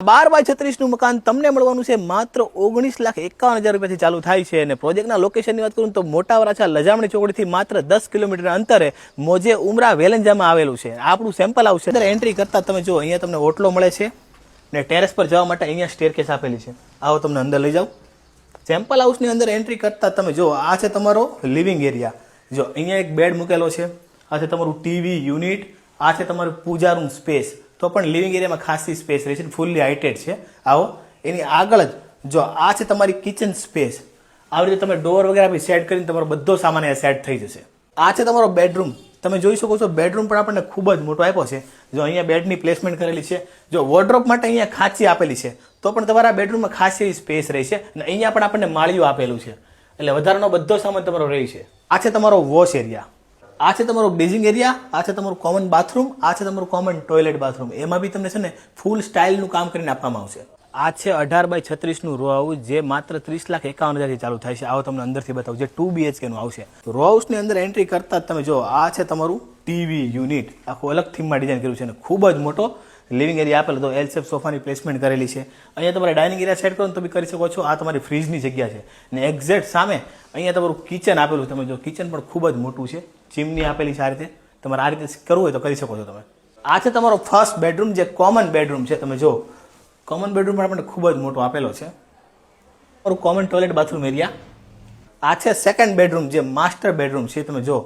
12x36 નું મકાન તમને મળવાનું છે માત્ર 19,51,000 રૂપિયાથી ચાલુ થાય છે અને પ્રોજેક્ટના લોકેશનની વાત કરું તો મોટા વરાછા લજામણી ચોકડીથી માત્ર 10 કિલોમીટરના અંતરે મોજે ઉમરા વેલંજામાં આવેલું છે. આપણું સેમ્પલ હાઉસ છે. અંદર એન્ટ્રી કરતા તમે જો અહીંયા તમને ઓટલો મળે છે ને ટેરેસ પર જવા માટે અહીંયા સ્ટેરકેસ આપેલી છે. આવો તમને અંદર લઈ જાઉં. સેમ્પલ હાઉસની અંદર એન્ટ્રી કરતા તમે જો આ છે તમારો લિવિંગ એરિયા. જો અહીંયા એક બેડ મૂકેલો છે, આ છે તમારું ટીવી યુનિટ, આ છે તમારું પૂજા રૂમ સ્પેસ. તો પણ લિવિંગ એરિયામાં ખાસી સ્પેસ રહે છે, ફૂલ્લી હાઇટેડ છે. આવો એની આગળ જ જો આ છે તમારી કિચન સ્પેસ. આવી રીતે તમે ડોર વગેરે આપી સેટ કરીને તમારો બધો સામાન અહીંયા સેટ થઈ જશે. આ છે તમારો બેડરૂમ. તમે જોઈ શકો છો બેડરૂમ પણ આપણને ખૂબ જ મોટો આપ્યો છે. જો અહીંયા બેડની પ્લેસમેન્ટ કરેલી છે. જો વોર્ડરોબ માટે અહીંયા ખાંચી આપેલી છે તો પણ તમારા બેડરૂમમાં ખાસી એવી સ્પેસ રહી છે અને અહીંયા પણ આપણને માળીઓ આપેલું છે એટલે વધારાનો બધો સામાન તમારો રહી છે. આ છે તમારો વોશ એરિયા, આ છે તમારો બેઝિંગ એરિયા, આ છે તમારું કોમન બાથરૂમ, આ છે તમારું કોમન ટોયલેટ બાથરૂમ. એમાં બી તમને છે ને ફૂલ સ્ટાઇલનું કામ કરીને આપવામાં આવશે. આ છે 18x36 નું રો હાઉસ જે માત્ર 30,51,000 થી ચાલુ થાય છે. આવો તમને અંદરથી બતાવું જે 2 BHK નું આવશે. રો હાઉસની અંદર એન્ટ્રી કરતા તમે જો આ છે તમારું ટીવી યુનિટ. આખું અલગ થીમમાં ડિઝાઇન કર્યું છે અને ખૂબ જ મોટો લિવિંગ એરિયા આપેલો. તો એલ શેપ સોફાની પ્લેસમેન્ટ કરેલી છે. અહીંયા તમારે ડાઇનિંગ એરિયા સેટ કરો તો બી કરી શકો છો. આ તમારી ફ્રીજની જગ્યા છે ને એક્ઝેક્ટ સામે અહીંયા તમારું કિચન આપેલું છે. તમે જો કિચન પણ ખૂબ જ મોટું છે, ચીમની આપેલી છે. આ રીતે તમારે આ રીતે કરવું હોય તો કરી શકો છો તમે. આ છે તમારો ફર્સ્ટ બેડરૂમ જે કોમન બેડરૂમ છે. તમે જો કોમન બેડરૂમ પણ આપણને ખૂબ જ મોટો આપેલો છે. તમારું કોમન ટોયલેટ બાથરૂમ એરિયા. આ છે સેકન્ડ બેડરૂમ જે માસ્ટર બેડરૂમ છે. તમે જો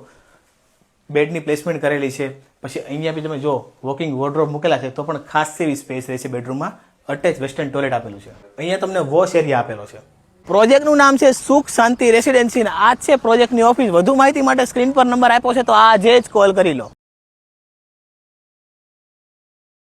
બેડની પ્લેસમેન્ટ કરેલી છે. પછી અહીંયા બી તમે જો વોકિંગ વોર્ડરોબ મૂકેલા છે તો પણ ખાસ એવી સ્પેસ રહે છે. બેડરૂમમાં અટેચ વેસ્ટર્ન ટોયલેટ આપેલું છે. અહીંયા તમને વોશ એરિયા આપેલો છે. પ્રોજેક્ટનું નામ છે સુખ શાંતિ રેસિડેન્સી. આ છે પ્રોજેક્ટની ઓફિસ. વધુ માહિતી માટે સ્ક્રીન પર નંબર આપ્યો છે તો આજે જ કોલ કરી લો.